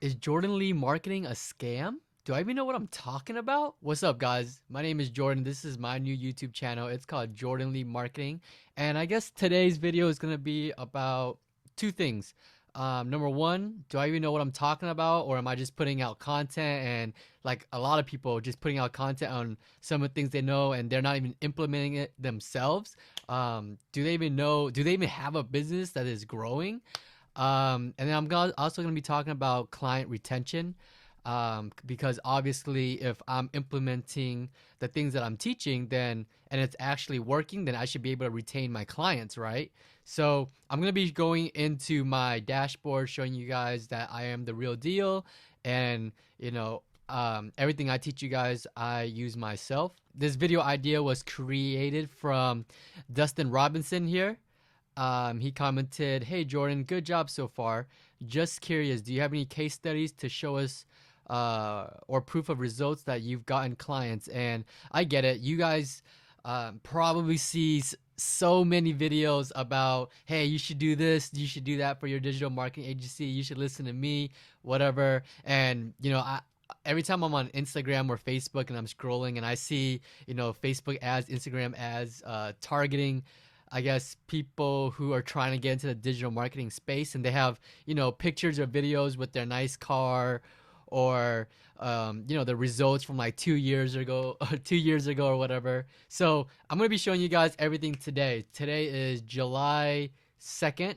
Is Jordan Lee marketing a scam? Do I even know what I'm talking about? What's up, guys? My name is Jordan. This is my new YouTube channel. It's called Jordan Lee Marketing. And I guess today's video is going to be about two things. Number one, do I even know what I'm talking about? Or am I just putting out content and like a lot of people just putting out content on some of the things they know and they're not even implementing it themselves? Do they even know? Do they even have a business that is growing? And then also going to be talking about client retention, because obviously, if I'm implementing the things that I'm teaching, then and it's actually working, then I should be able to retain my clients, right? So I'm going to be going into my dashboard, showing you guys that I am the real deal, and everything I teach you guys, I use myself. This video idea was created from Dustin Robinson here. He commented, "Hey Jordan, good job so far. Just curious, do you have any case studies to show us or proof of results that you've gotten clients?" And I get it. You guys probably see so many videos about, hey, you should do this, you should do that for your digital marketing agency, you should listen to me, whatever. And, every time I'm on Instagram or Facebook and I'm scrolling and I see, Facebook ads, Instagram ads, targeting, I guess, people who are trying to get into the digital marketing space, and they have, pictures or videos with their nice car, or the results from like 2 years ago, 2 years ago or whatever. So I'm gonna be showing you guys everything today. Today is July 2nd.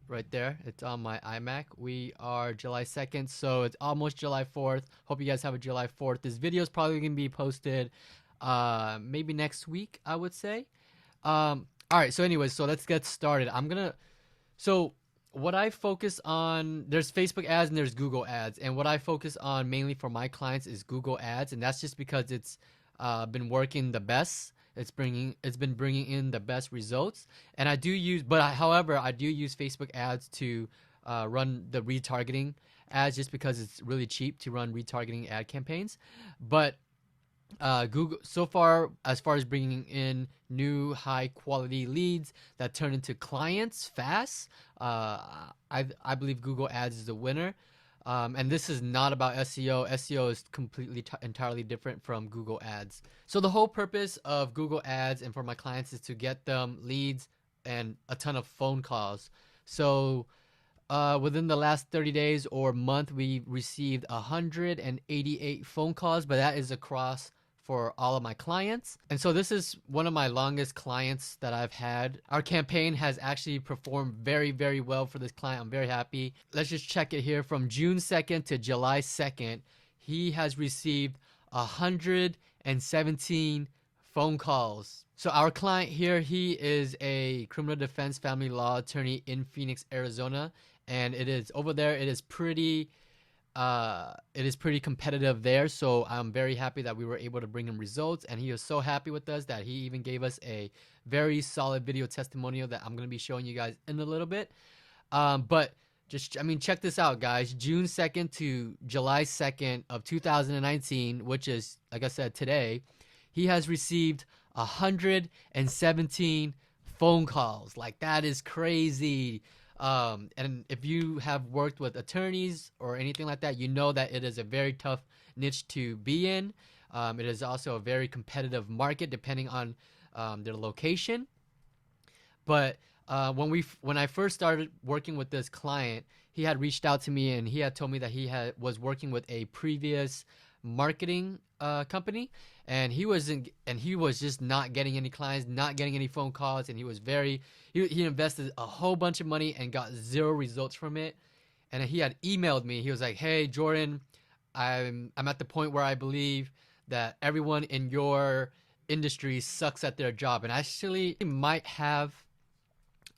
Right there, it's on my iMac. We are July 2nd, so it's almost July 4th. Hope you guys have a July 4th. This video is probably gonna be posted maybe next week, I would say. All right. So, anyways, so let's get started. So what I focus on, there's Facebook ads and there's Google ads, and what I focus on mainly for my clients is Google ads, and that's just because it's been working the best. It's been bringing in the best results, and I do use, however, I do use Facebook ads to run the retargeting ads just because it's really cheap to run retargeting ad campaigns, but Google so far, as far as bringing in new high quality leads that turn into clients fast, I believe Google Ads is the winner. And this is not about SEO. SEO is completely entirely different from Google Ads. So the whole purpose of Google Ads and for my clients is to get them leads and a ton of phone calls. So within the last 30 days or month, we received 188 phone calls, but that is across for all of my clients. And so this is one of my longest clients that I've had. Our campaign has actually performed very, very well for this client. I'm very happy. Let's just check it here. From June 2nd to July 2nd, he has received 117 phone calls. So our client here, he is a criminal defense family law attorney in Phoenix, Arizona, and it is over there. It is pretty competitive there. So I'm very happy that we were able to bring him results, and he was so happy with us that he even gave us a very solid video testimonial that I'm going to be showing you guys in a little bit. But just, I mean, check this out, guys. June 2nd to July 2nd of 2019, which is, like I said, today, he has received 117 phone calls. Like, that is crazy. And if you have worked with attorneys or anything like that, you know that it is a very tough niche to be in. It is also a very competitive market depending on their location. But when I first started working with this client, he had reached out to me and he had told me that was working with a previous marketing company, and he was just not getting any clients, not getting any phone calls, and he invested a whole bunch of money and got zero results from it. And he had emailed me. He was like, "Hey Jordan, I'm at the point where I believe that everyone in your industry sucks at their job." And I actually might have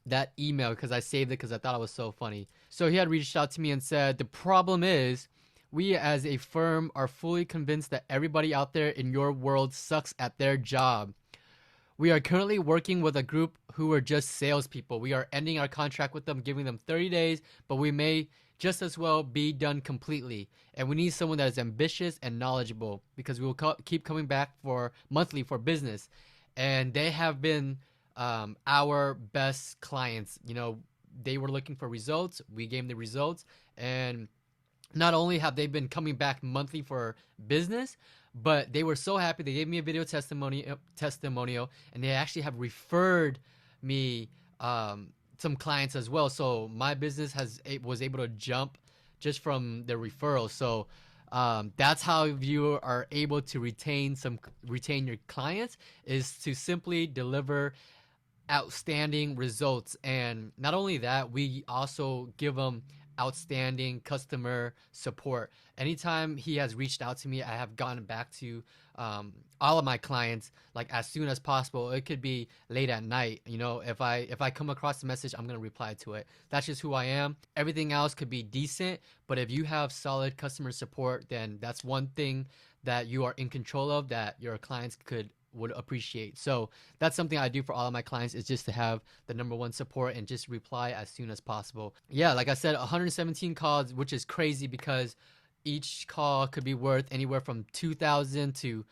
that email because I saved it because I thought it was so funny. So he had reached out to me and said, "The problem is, we as a firm are fully convinced that everybody out there in your world sucks at their job. We are currently working with a group who are just salespeople. We are ending our contract with them, giving them 30 days, but we may just as well be done completely. And we need someone that is ambitious and knowledgeable because we will keep coming back for monthly for business." And they have been our best clients. They were looking for results. We gave them the results, And not only have they been coming back monthly for business, but they were so happy. They gave me a video testimonial, and they actually have referred me some clients as well. So my business was able to jump just from the referral. So that's how you are able to retain your clients, is to simply deliver outstanding results. And not only that, we also give them outstanding customer support. Anytime he has reached out to me, I have gotten back to all of my clients like as soon as possible. It could be late at night. If I come across the message, I'm gonna reply to it. That's just who I am. Everything else could be decent, but if you have solid customer support, then that's one thing that you are in control of, that your clients would appreciate. So that's something I do for all of my clients, is just to have the number one support and just reply as soon as possible. Yeah, like I said, 117 calls, which is crazy because each call could be worth anywhere from 2,000 to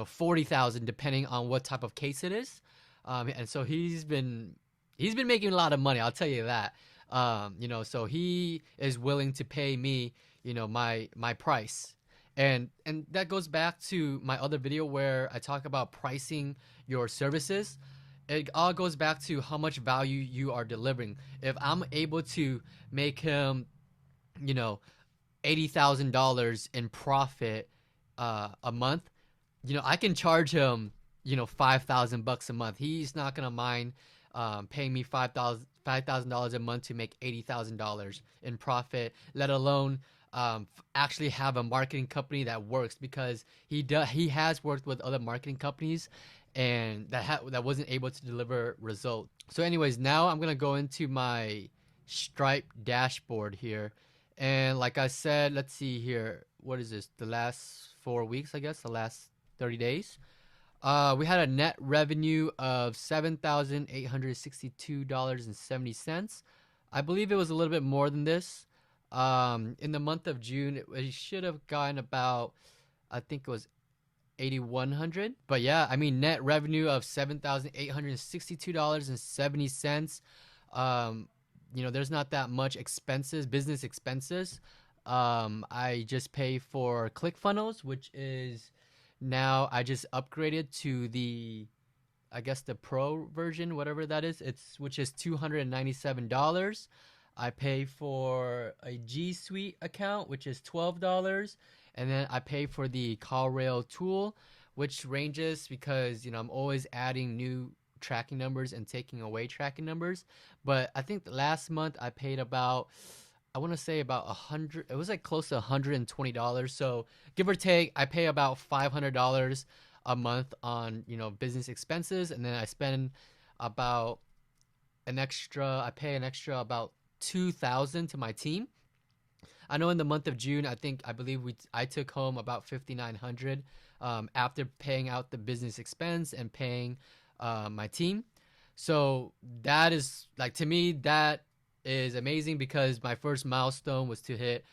40,000 depending on what type of case it is. And so he's been making a lot of money, I'll tell you that. So he is willing to pay me my price. And that goes back to my other video where I talk about pricing your services. It all goes back to how much value you are delivering. If I'm able to make him, $80,000 in profit a month, I can charge him, $5,000 a month. He's not gonna mind paying me $5,000 a month to make $80,000 in profit, let alone actually have a marketing company that works, because he has worked with other marketing companies and that wasn't able to deliver results. So anyways, now I'm gonna go into my Stripe dashboard here, and like I said, let's see here, what is this, the last 4 weeks, I guess, the last 30 days. We had a net revenue of $7,862.70. I believe it was a little bit more than this. In the month of June, it should have gotten about, I think it was 8,100. But yeah, I mean, net revenue of $7,862.70. There's not that much business expenses. I just pay for ClickFunnels, which is now I just upgraded to I guess the pro version, whatever that is. Which is $297. I pay for a G Suite account, which is $12, and then I pay for the CallRail tool, which ranges because I'm always adding new tracking numbers and taking away tracking numbers. But I think last month I paid about, I want to say about 100. It was like close to $120. So give or take, I pay about $500 a month on business expenses, and then I spend about I pay an extra about 2,000 to my team. I know in the month of June, I believe I took home about 5,900 after paying out the business expense and paying my team. So that is, like, to me, that is amazing, because my first milestone was to hit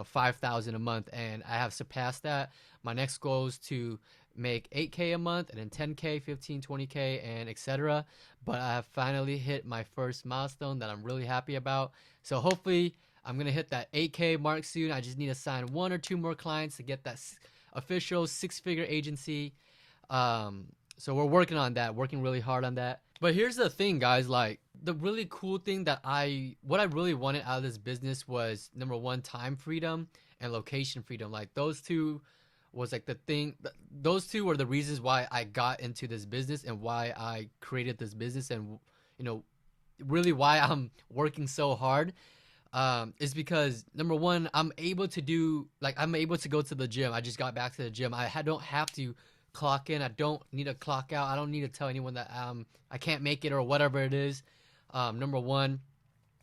5,000 a month, and I have surpassed that. My next goal is to make 8K a month, and then 10K, 15, 20K, and etc. But I have finally hit my first milestone that I'm really happy about. So hopefully I'm gonna hit that 8K mark soon. I just need to sign 1 or 2 more clients to get that official 6-figure agency. So we're working on that, working really hard on that. But here's the thing, guys, like, the really cool thing what I really wanted out of this business was, number one, time freedom and location freedom. Like, those two was like the thing. Those two were the reasons why I got into this business and why I created this business, and really why I'm working so hard. Is because, number one, I'm able to go to the gym. I just got back to the gym. Don't have to clock in. I don't need to clock out. I don't need to tell anyone that I can't make it or whatever it is. Number one.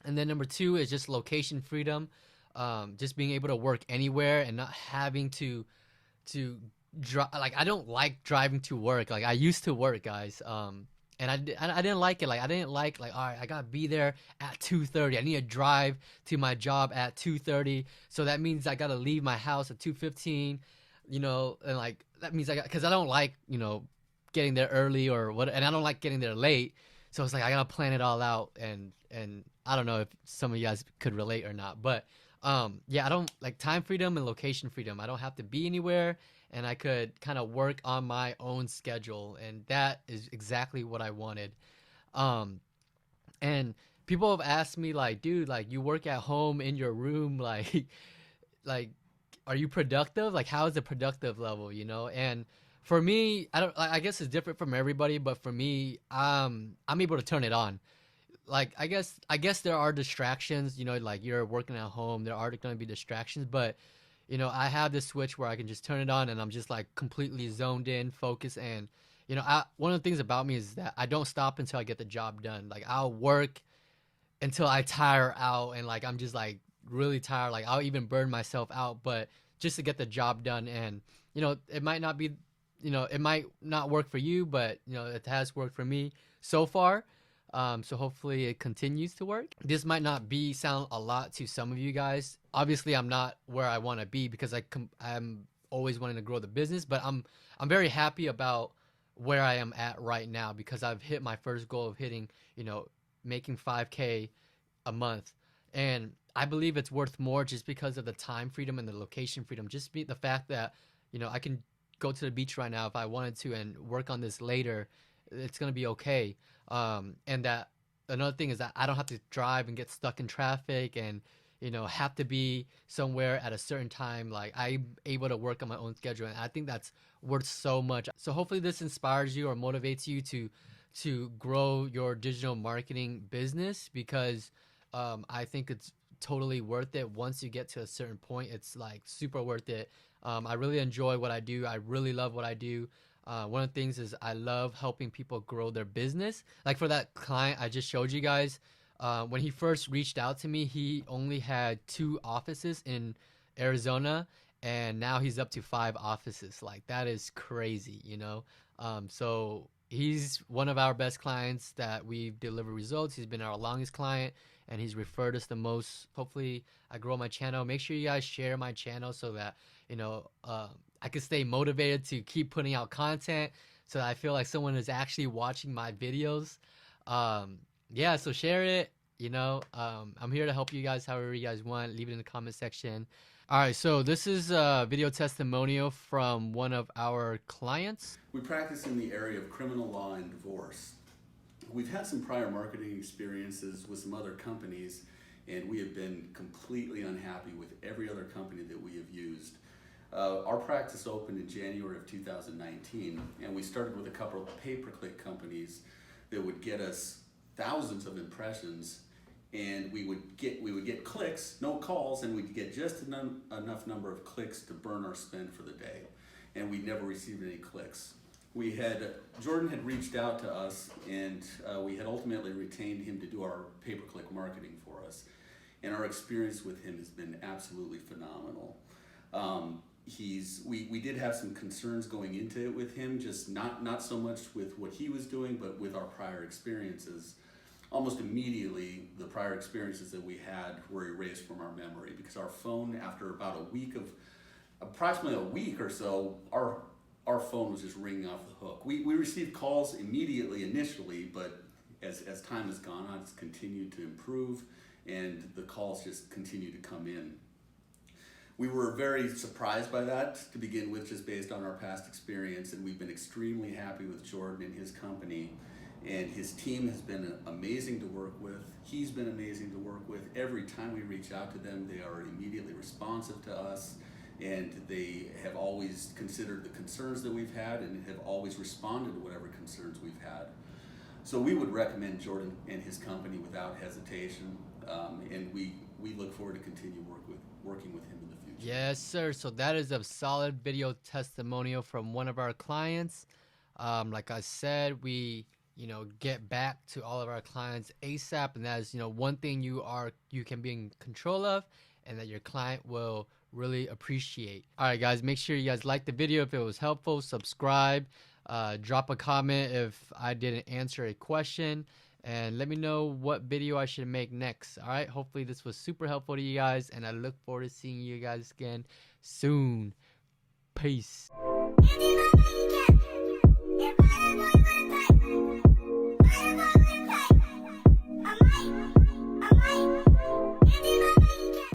And then number two is just location freedom. Just being able to work anywhere and not having to drive. Like, I don't like driving to work. Like, I used to work, guys. And I didn't like it. Like, I didn't like, all right, I gotta be there at 2:30. I need to drive to my job at 2:30. So that means I gotta leave my house at 2:15. And like, that means because I don't like, getting there early or what, and I don't like getting there late. So it's like I gotta plan it all out, and I don't know if some of you guys could relate or not, but Yeah, I don't like time freedom and location freedom. I don't have to be anywhere, and I could kind of work on my own schedule, and that is exactly what I wanted. Um, and people have asked me like, dude, like you work at home in your room, like, like, are you productive? Like, how is the productive level, you know? And for me, I don't, I guess it's different from everybody, but for me, I'm able to turn it on. Like, I guess there are distractions, you know, like you're working at home, there are going to be distractions, but you know, I have this switch where I can just turn it on and I'm just like completely zoned in, focused. And you know, one of the things about me is that I don't stop until I get the job done. Like, I'll work until I tire out, and like I'm just like really tired. Like, I'll even burn myself out, but just to get the job done. And you know, it might not be, you know, it might not work for you, but you know, it has worked for me so far. So hopefully it continues to work. This might not be sound a lot to some of you guys. Obviously, I'm not where I want to be because I'm always wanting to grow the business, but I'm very happy about where I am at right now because I've hit my first goal of hitting, you know, making 5K a month. And I believe it's worth more just because of the time freedom and the location freedom. Just be the fact that, you know, I can go to the beach right now if I wanted to and work on this later. It's gonna be okay. And that another thing is that I don't have to drive and get stuck in traffic and you know have to be somewhere at a certain time. Like, I'm able to work on my own schedule, and I think that's worth so much. So hopefully this inspires you or motivates you to grow your digital marketing business because I think it's totally worth it. Once you get to a certain point, it's like super worth it. I really enjoy what I do. I really love what I do. One of the things is I love helping people grow their business. Like for that client I just showed you guys, when he first reached out to me, he only had 2 offices in Arizona, and now he's up to 5 offices. Like, that is crazy, you know? So he's one of our best clients that we've delivered results. He's been our longest client, and he's referred us the most. Hopefully I grow my channel. Make sure you guys share my channel so that, you know, I can stay motivated to keep putting out content so that I feel like someone is actually watching my videos. Yeah, so share it. You know, I'm here to help you guys however you guys want. Leave it in the comment section. All right, so this is a video testimonial from one of our clients. We practice in the area of criminal law and divorce. We've had some prior marketing experiences with some other companies, and we have been completely unhappy with every other company that we have used. Our practice opened in January of 2019, and we started with a couple of pay-per-click companies that would get us thousands of impressions, and we would get clicks, no calls, and we'd get just enough number of clicks to burn our spend for the day, and we never received any clicks. Jordan had reached out to us, and we had ultimately retained him to do our pay-per-click marketing for us, and our experience with him has been absolutely phenomenal. We did have some concerns going into it with him, just not so much with what he was doing, but with our prior experiences. Almost immediately, the prior experiences that we had were erased from our memory because our phone, after about approximately a week or so, our phone was just ringing off the hook. We received calls immediately initially, but as time has gone on, it's continued to improve, and the calls just continue to come in. We were very surprised by that to begin with, just based on our past experience, and we've been extremely happy with Jordan and his company, and his team has been amazing to work with. He's been amazing to work with. Every time we reach out to them, they are immediately responsive to us, and they have always considered the concerns that we've had and have always responded to whatever concerns we've had. So we would recommend Jordan and his company without hesitation, and we look forward to continue working with him in the future. Yes, sir. So that is a solid video testimonial from one of our clients. Like I said, we, you know, get back to all of our clients ASAP, and that is, you know, one thing you can be in control of, and that your client will really appreciate. All right, guys, make sure you guys like the video if it was helpful. Subscribe, drop a comment if I didn't answer a question, and let me know what video I should make next. All right, hopefully this was super helpful to you guys, and I look forward to seeing you guys again soon. Peace.